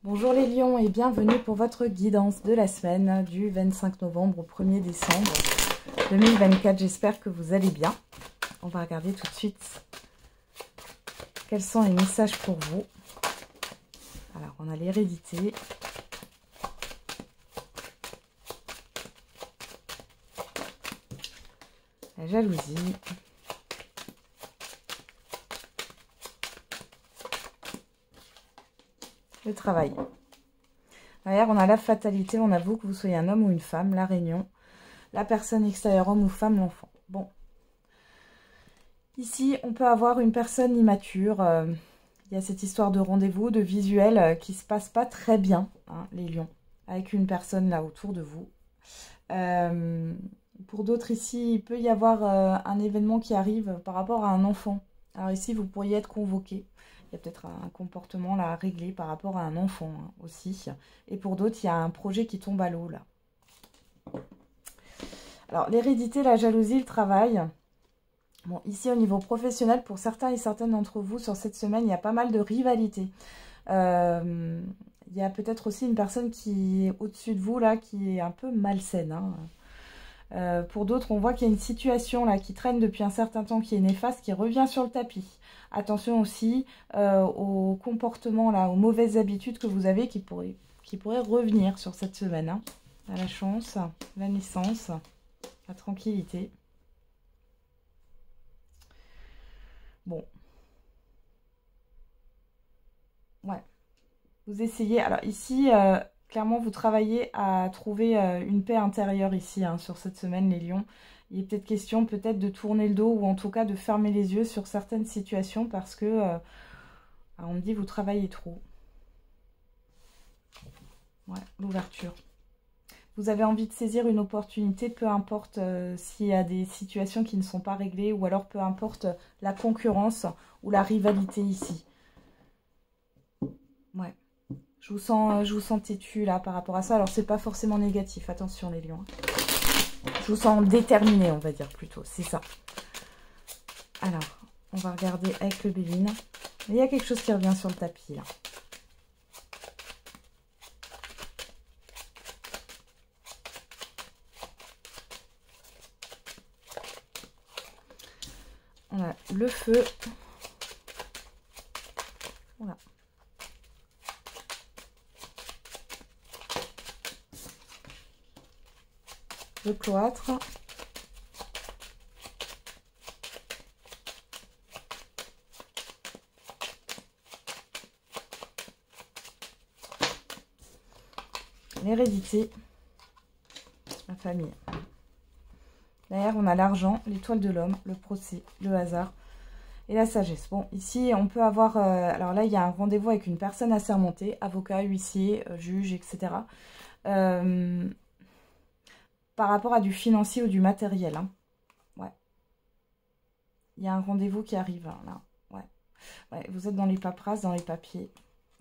Bonjour les lions et bienvenue pour votre guidance de la semaine du 25 novembre au 1er décembre 2024. J'espère que vous allez bien. On va regarder tout de suite quels sont les messages pour vous. Alors, on a l'hérédité. La jalousie. Le travail. Derrière, on a la fatalité. On avoue que vous soyez un homme ou une femme. La réunion. La personne extérieure, homme ou femme, l'enfant. Bon. Ici, on peut avoir une personne immature. Il y a cette histoire de rendez-vous, de visuel qui se passe pas très bien, hein, les lions. Avec une personne là autour de vous. Pour d'autres ici, il peut y avoir un événement qui arrive par rapport à un enfant. Alors ici, vous pourriez être convoqué. Il y a peut-être un comportement là à régler par rapport à un enfant hein, aussi. Et pour d'autres, il y a un projet qui tombe à l'eau là. Alors l'hérédité, la jalousie, le travail. Bon, ici au niveau professionnel, pour certains et certaines d'entre vous, sur cette semaine, il y a pas mal de rivalité. Il y a peut-être aussi une personne qui est au-dessus de vous là, qui est un peu malsaine. Hein. Pour d'autres, on voit qu'il y a une situation là qui traîne depuis un certain temps, qui est néfaste, qui revient sur le tapis. Attention aussi au comportement là, aux mauvaises habitudes que vous avez qui pourraient revenir sur cette semaine. Hein. À la chance, la naissance, la tranquillité. Bon. Ouais. Vous essayez. Alors ici, clairement, vous travaillez à trouver une paix intérieure ici, hein, sur cette semaine, les lions. Il est peut-être question peut-être de tourner le dos ou en tout cas de fermer les yeux sur certaines situations parce que, on me dit, vous travaillez trop. Ouais, l'ouverture. Vous avez envie de saisir une opportunité, peu importe s'il y a des situations qui ne sont pas réglées ou alors peu importe la concurrence ou la rivalité ici. Ouais. Je vous sens têtu là par rapport à ça. Alors, c'est pas forcément négatif. Attention les lions. Je vous sens déterminé, on va dire plutôt. C'est ça. Alors, on va regarder avec le Béline. Il y a quelque chose qui revient sur le tapis là. On a le feu. Voilà. Le cloître. L'hérédité. La famille. Derrière, on a l'argent, l'étoile de l'homme, le procès, le hasard et la sagesse. Bon, ici, on peut avoir... alors là, il y a un rendez-vous avec une personne assermentée, avocat, huissier, juge, etc. Par rapport à du financier ou du matériel. Hein. Ouais. Il y a un rendez-vous qui arrive, hein, là. Ouais. Ouais. Vous êtes dans les paperasses, dans les papiers.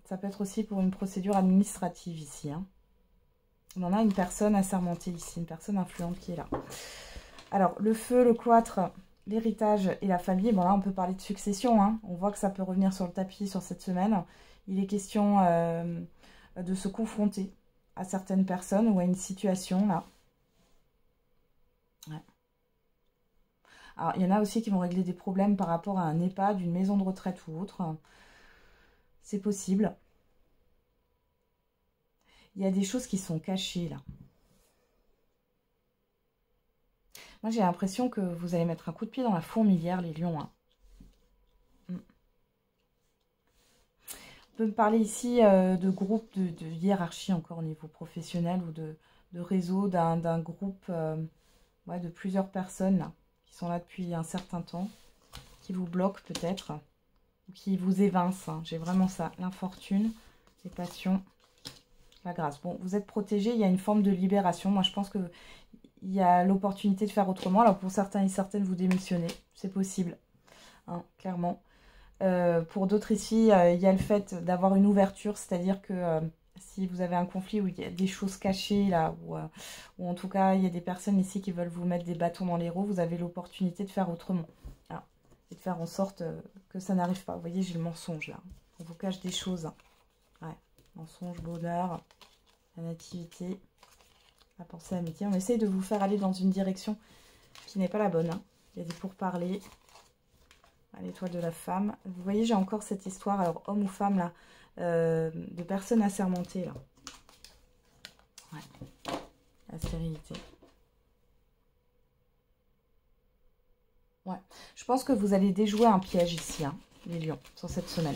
Ça peut être aussi pour une procédure administrative ici. Hein. On en a une personne assermentée ici, une personne influente qui est là. Alors, le feu, le cloître, l'héritage et la famille. Bon, là, on peut parler de succession. Hein. On voit que ça peut revenir sur le tapis sur cette semaine. Il est question de se confronter à certaines personnes ou à une situation, là. Ouais. Alors, il y en a aussi qui vont régler des problèmes par rapport à un EHPAD, une maison de retraite ou autre. C'est possible. Il y a des choses qui sont cachées, là. Moi, j'ai l'impression que vous allez mettre un coup de pied dans la fourmilière, les lions. Hein. On peut me parler ici de groupe, de hiérarchie encore au niveau professionnel ou de réseau, d'un groupe ouais, de plusieurs personnes là, qui sont là depuis un certain temps, qui vous bloquent peut-être, ou qui vous évincent. Hein. J'ai vraiment ça, l'infortune, les passions, la grâce. Bon, vous êtes protégé, il y a une forme de libération. Moi, je pense que il y a l'opportunité de faire autrement. Alors, pour certains et certaines, vous démissionnez. C'est possible, hein, clairement. Pour d'autres ici, il y a le fait d'avoir une ouverture. C'est-à-dire que si vous avez un conflit où il y a des choses cachées, là, ou en tout cas, il y a des personnes ici qui veulent vous mettre des bâtons dans les roues, vous avez l'opportunité de faire autrement. Hein, et de faire en sorte que ça n'arrive pas. Vous voyez, j'ai le mensonge, là. On vous cache des choses. Hein. Ouais. Mensonge, bonheur, la nativité, la pensée, amitié. On essaye de vous faire aller dans une direction qui n'est pas la bonne. Hein. Il y a des pourparlers. L'étoile de la femme. Vous voyez, j'ai encore cette histoire, alors homme ou femme, là, de personnes assermentées, là. Ouais. La stérilité. Ouais. Je pense que vous allez déjouer un piège ici, hein, les lions, sur cette semaine.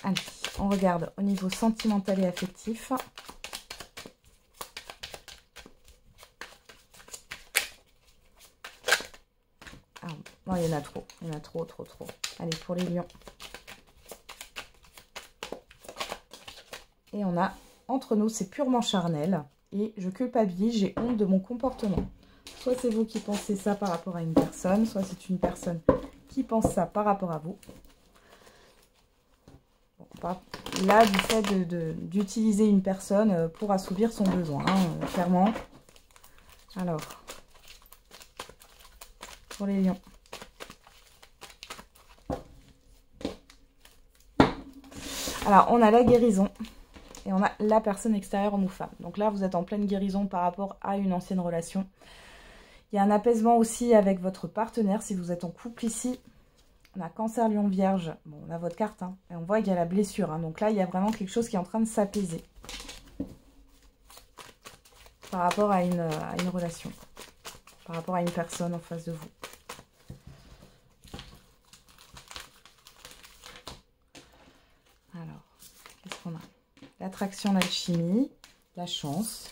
Allez, on regarde au niveau sentimental et affectif. Ah, non, il y en a trop. Il y en a trop. Allez, pour les lions. Et on a, entre nous, c'est purement charnel. Et je culpabilise, j'ai honte de mon comportement. Soit c'est vous qui pensez ça par rapport à une personne, soit c'est une personne qui pense ça par rapport à vous. Bon, là, du fait d'utiliser une personne pour assouvir son besoin, hein, clairement. Alors, pour les lions. Alors, on a la guérison. Et on a la personne extérieure, homme ou femme. Donc là, vous êtes en pleine guérison par rapport à une ancienne relation. Il y a un apaisement aussi avec votre partenaire. Si vous êtes en couple ici, on a Cancer, Lion, Vierge. Bon, on a votre carte. Hein, et on voit qu'il y a la blessure. Hein, donc là, il y a vraiment quelque chose qui est en train de s'apaiser. Par rapport à une relation. Par rapport à une personne en face de vous. Alors, qu'est-ce qu'on a? L'attraction, l'alchimie, la chance,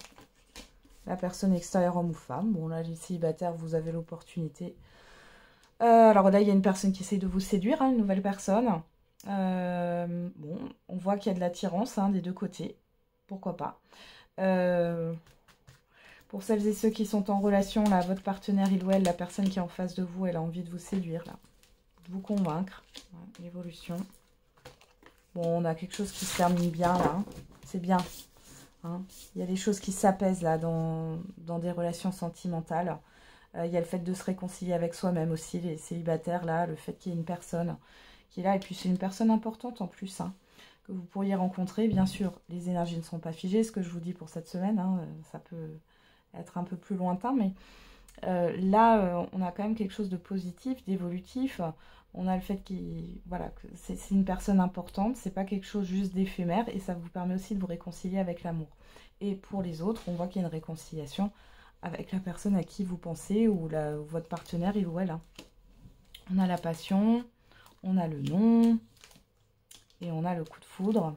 la personne extérieure, homme ou femme. Bon, là, les célibataires, vous avez l'opportunité. Alors là, il y a une personne qui essaie de vous séduire, hein, une nouvelle personne. Bon, on voit qu'il y a de l'attirance hein, des deux côtés. Pourquoi pas. Pour celles et ceux qui sont en relation, là, votre partenaire, il ou elle, la personne qui est en face de vous, elle a envie de vous séduire, là. De vous convaincre. Ouais, l'évolution. Bon, on a quelque chose qui se termine bien, là. Hein. C'est bien. Hein. Il y a des choses qui s'apaisent, là, dans des relations sentimentales. Il y a le fait de se réconcilier avec soi-même aussi, les célibataires, là. Le fait qu'il y ait une personne qui est là. Et puis, c'est une personne importante, en plus, hein, que vous pourriez rencontrer. Bien sûr, les énergies ne sont pas figées, ce que je vous dis pour cette semaine. Hein, ça peut être un peu plus lointain, mais là, on a quand même quelque chose de positif, d'évolutif. On a le fait voilà, que c'est une personne importante, c'est pas quelque chose juste d'éphémère et ça vous permet aussi de vous réconcilier avec l'amour. Et pour les autres, on voit qu'il y a une réconciliation avec la personne à qui vous pensez ou votre partenaire, il ou elle. Hein. On a la passion, on a le non et on a le coup de foudre,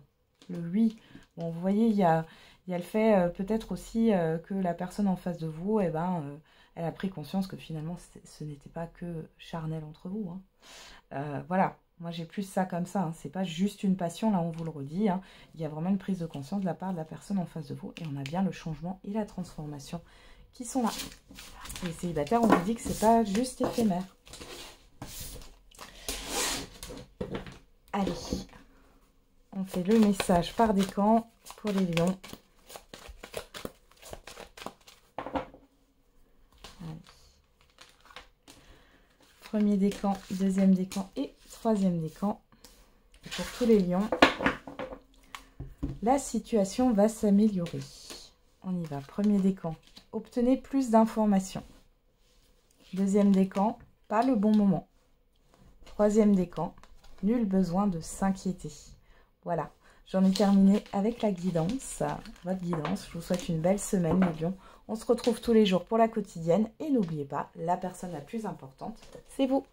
le oui. Bon, vous voyez, il y a le fait peut-être aussi que la personne en face de vous, eh ben, elle a pris conscience que finalement, ce n'était pas que charnel entre vous. Hein. Voilà, moi j'ai plus ça comme ça. Hein. C'est pas juste une passion, là on vous le redit. Hein. Il y a vraiment une prise de conscience de la part de la personne en face de vous. Et on a bien le changement et la transformation qui sont là. Les célibataires, on vous dit que c'est pas juste éphémère. Allez, on fait le message par décan pour les lions. Premier décan, deuxième décan et troisième décan. Et pour tous les lions, la situation va s'améliorer. On y va. Premier décan, obtenez plus d'informations. Deuxième décan, pas le bon moment. Troisième décan, nul besoin de s'inquiéter. Voilà, j'en ai terminé avec la guidance, votre guidance. Je vous souhaite une belle semaine, les lions. On se retrouve tous les jours pour la quotidienne. Et n'oubliez pas, la personne la plus importante, c'est vous.